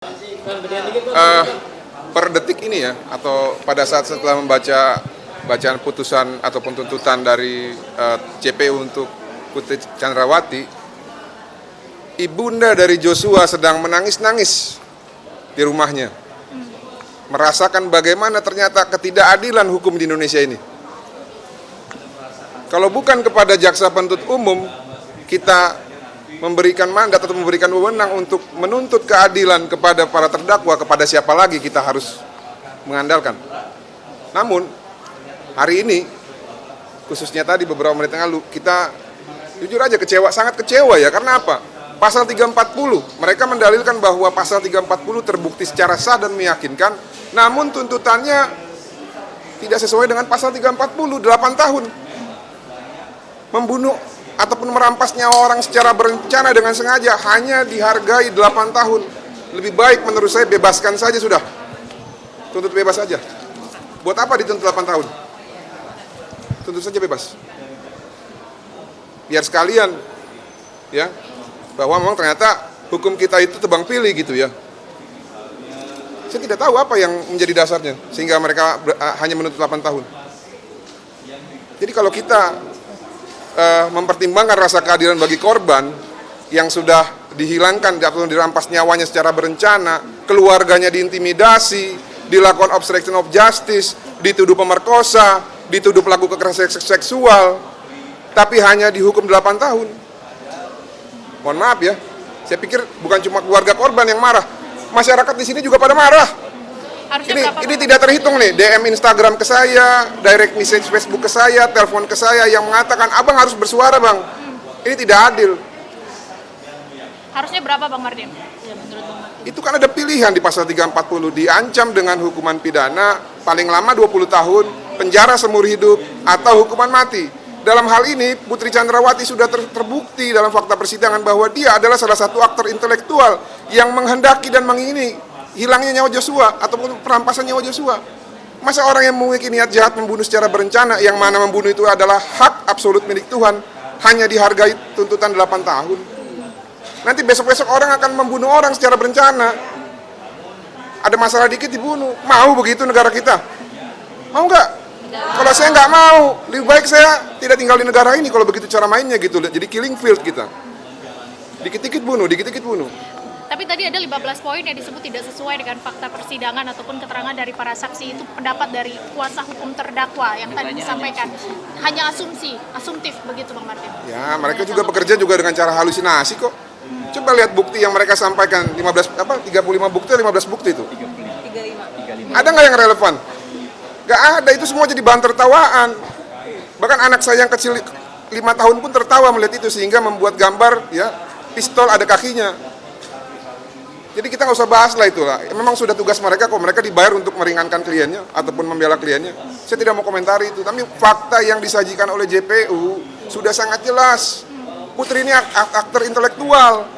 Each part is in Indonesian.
Eh, per detik ini ya, atau pada saat setelah membaca bacaan putusan ataupun tuntutan dari CPU untuk Putri Chandrawati, ibunda dari Joshua sedang menangis-nangis di rumahnya, merasakan bagaimana ternyata ketidakadilan hukum di Indonesia ini. Kalau bukan kepada jaksa penuntut umum, kita memberikan mandat atau memberikan wewenang untuk menuntut keadilan kepada para terdakwa, kepada siapa lagi kita harus mengandalkan. Namun, hari ini, khususnya tadi beberapa menit yang lalu, kita jujur aja kecewa, sangat kecewa ya, karena apa? Pasal 340, mereka mendalilkan bahwa pasal 340 terbukti secara sah dan meyakinkan, namun tuntutannya tidak sesuai dengan pasal 340, 8 tahun. Membunuh ataupun merampas nyawa orang secara berencana dengan sengaja hanya dihargai 8 tahun. Lebih baik menurut saya bebaskan saja sudah. Tuntut bebas saja. Buat apa dituntut 8 tahun? Tuntut saja bebas. Biar sekalian ya, bahwa memang ternyata hukum kita itu tebang pilih gitu ya. Saya tidak tahu apa yang menjadi dasarnya sehingga mereka hanya menuntut 8 tahun. Jadi kalau kita mempertimbangkan rasa keadilan bagi korban yang sudah dihilangkan atau dirampas nyawanya secara berencana, keluarganya diintimidasi, dilakukan obstruction of justice, dituduh pemerkosa, dituduh pelaku kekerasan seksual, tapi hanya dihukum 8 tahun. Mohon maaf ya, saya pikir bukan cuma keluarga korban yang marah, masyarakat di sini juga pada marah. Ini tidak terhitung nih, DM Instagram ke saya, direct message Facebook ke saya, telepon ke saya yang mengatakan, abang harus bersuara bang. Ini tidak adil. Harusnya berapa Bang Mardin? Ya, menurut Bang Mardin. Itu kan ada pilihan di pasal 340, diancam dengan hukuman pidana paling lama 20 tahun, penjara seumur hidup, atau hukuman mati. Dalam hal ini, Putri Chandrawati sudah terbukti dalam fakta persidangan bahwa dia adalah salah satu aktor intelektual yang menghendaki dan mengingini hilangnya nyawa Joshua ataupun perampasan nyawa Joshua. Masa orang yang memiliki niat jahat membunuh secara berencana, yang mana membunuh itu adalah hak absolut milik Tuhan, hanya dihargai tuntutan 8 tahun. Nanti besok-besok orang akan membunuh orang secara berencana. Ada masalah dikit dibunuh. Mau begitu negara kita? Mau nggak? Kalau saya nggak mau, lebih baik saya tidak tinggal di negara ini kalau begitu cara mainnya gitu. Jadi killing field kita. Dikit-dikit bunuh, dikit-dikit bunuh. Tapi tadi ada 15 poin yang disebut tidak sesuai dengan fakta persidangan ataupun keterangan dari para saksi. Itu pendapat dari kuasa hukum terdakwa yang tadi disampaikan. Hanya asumtif begitu Bang Martin. Ya, mereka juga bekerja juga dengan cara halusinasi kok. Coba lihat bukti yang mereka sampaikan, 35 bukti, 15 bukti itu. 35. Ada nggak yang relevan? Nggak ada, itu semua jadi bahan tertawaan. Bahkan anak saya yang kecil 5 tahun pun tertawa melihat itu sehingga membuat gambar ya pistol ada kakinya. Jadi kita nggak usah bahas lah itulah. Memang sudah tugas mereka kok. Mereka dibayar untuk meringankan kliennya ataupun membela kliennya. Saya tidak mau komentari itu. Tapi fakta yang disajikan oleh JPU sudah sangat jelas. Putri ini aktor intelektual.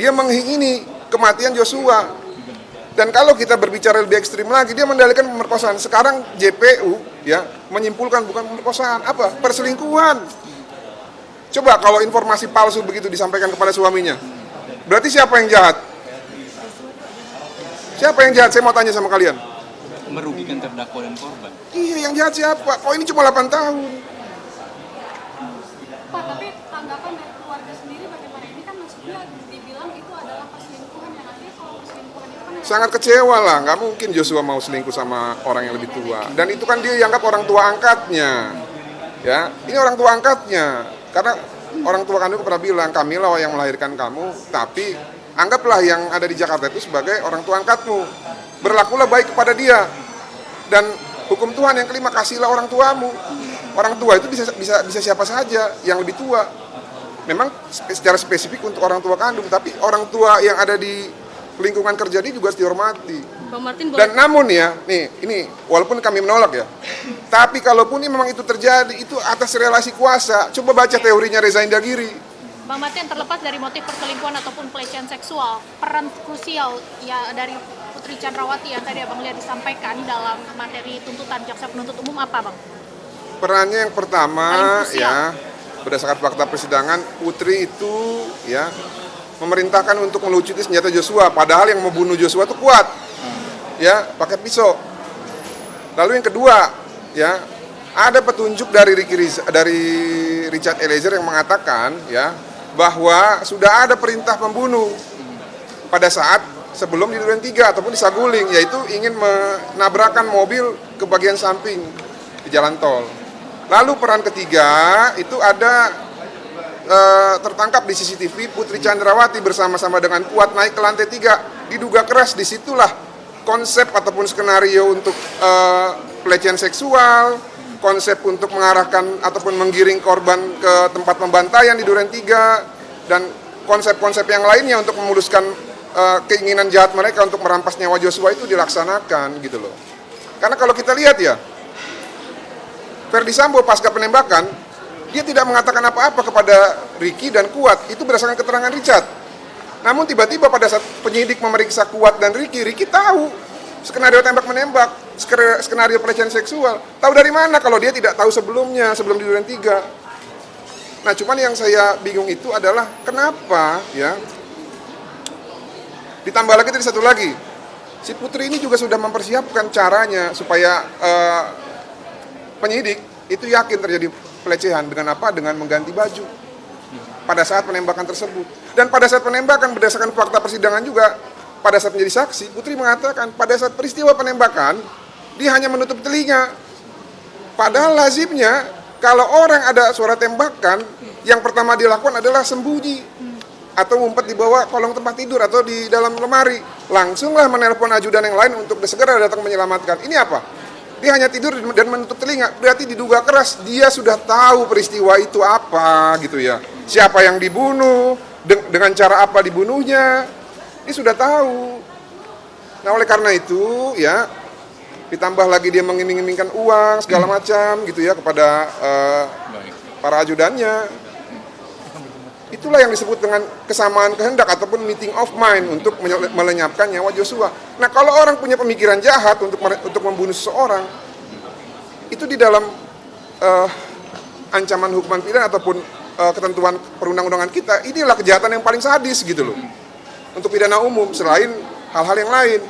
Dia mengingini kematian Joshua. Dan kalau kita berbicara lebih ekstrim lagi, dia mendalilkan pemerkosaan. Sekarang JPU ya menyimpulkan bukan pemerkosaan, apa? Perselingkuhan. Coba kalau informasi palsu begitu disampaikan kepada suaminya, berarti siapa yang jahat? Siapa yang jahat? Saya mau tanya sama kalian. Merugikan terdakwa dan korban. Iya, yang jahat siapa? Oh, ini cuma 8 tahun. Pak, tapi tanggapan dari keluarga sendiri bagaimana? Ini kan maksudnya dibilang itu adalah perselingkuhan, yang artinya kalau perselingkuhan itu kan... Sangat kecewa lah, nggak mungkin Joshua mau selingkuh sama orang yang lebih tua. Dan itu kan dia dianggap orang tua angkatnya. Ya, ini orang tua angkatnya. Karena orang tua kandung pernah bilang, kamilah yang melahirkan kamu, tapi anggaplah yang ada di Jakarta itu sebagai orang tua angkatmu. Berlakulah baik kepada dia. Dan hukum Tuhan yang kelima, kasihlah orang tuamu. Orang tua itu bisa siapa saja yang lebih tua. Memang secara spesifik untuk orang tua kandung, tapi orang tua yang ada di lingkungan kerja ini juga harus dihormati. Bang Martin, Dan namun ya, ini walaupun kami menolak ya, tapi kalaupun ini memang itu terjadi, itu atas relasi kuasa. Coba baca teorinya Reza Indragiri. Bang Martin, terlepas dari motif perselingkuhan ataupun pelecehan seksual, peran krusial ya dari Putri Chandrawati yang tadi Abang lihat disampaikan dalam materi tuntutan jaksa penuntut umum apa Bang? Perannya yang pertama ya, berdasarkan fakta persidangan, Putri itu ya memerintahkan untuk melucuti senjata Joshua, padahal yang membunuh Joshua itu kuat, ya, pakai pisau. Lalu yang kedua, ya, ada petunjuk dari Richard Eliezer yang mengatakan, ya, bahwa sudah ada perintah pembunuh pada saat sebelum di Duren 3 ataupun di Saguling, yaitu ingin menabrakkan mobil ke bagian samping di jalan tol. Lalu peran ketiga itu ada tertangkap di CCTV Putri Chandrawati bersama-sama dengan Kuat naik ke lantai 3, diduga keras. Disitulah konsep ataupun skenario untuk pelecehan seksual, konsep untuk mengarahkan ataupun menggiring korban ke tempat pembantaian di Duren 3, dan konsep-konsep yang lainnya untuk memuluskan keinginan jahat mereka untuk merampas nyawa Joshua itu dilaksanakan gitu loh. Karena kalau kita lihat ya, Verdi Sambo pasca penembakan, dia tidak mengatakan apa-apa kepada Ricky dan Kuat, itu berdasarkan keterangan Richard. Namun tiba-tiba pada saat penyidik memeriksa Kuat dan Ricky tahu skenario tembak-menembak, skenario pelecehan seksual. Tahu dari mana kalau dia tidak tahu sebelumnya, sebelum di Duren 3. Nah, cuman yang saya bingung itu adalah kenapa, ya, ditambah lagi tadi satu lagi, si Putri ini juga sudah mempersiapkan caranya supaya penyidik itu yakin terjadi pelecehan. Dengan apa? Dengan mengganti baju pada saat penembakan tersebut. Dan pada saat penembakan, berdasarkan fakta persidangan juga, pada saat menjadi saksi, Putri mengatakan pada saat peristiwa penembakan dia hanya menutup telinga. Padahal lazimnya kalau orang ada suara tembakan, yang pertama dilakukan adalah sembunyi atau ngumpet di bawah kolong tempat tidur atau di dalam lemari. Langsunglah menelpon ajudan yang lain untuk segera datang menyelamatkan. Ini apa? Dia hanya tidur dan menutup telinga, berarti diduga keras. Dia sudah tahu peristiwa itu apa gitu ya. Siapa yang dibunuh, dengan cara apa dibunuhnya, dia sudah tahu. Nah, oleh karena itu ya, ditambah lagi dia mengiming-imingkan uang segala macam gitu ya kepada para ajudannya. Itulah yang disebut dengan kesamaan kehendak ataupun meeting of mind untuk melenyapkan nyawa Joshua. Nah, kalau orang punya pemikiran jahat untuk membunuh seseorang, itu di dalam ancaman hukuman pidana ataupun ketentuan perundang-undangan kita, inilah kejahatan yang paling sadis gitu loh. Untuk pidana umum selain hal-hal yang lain.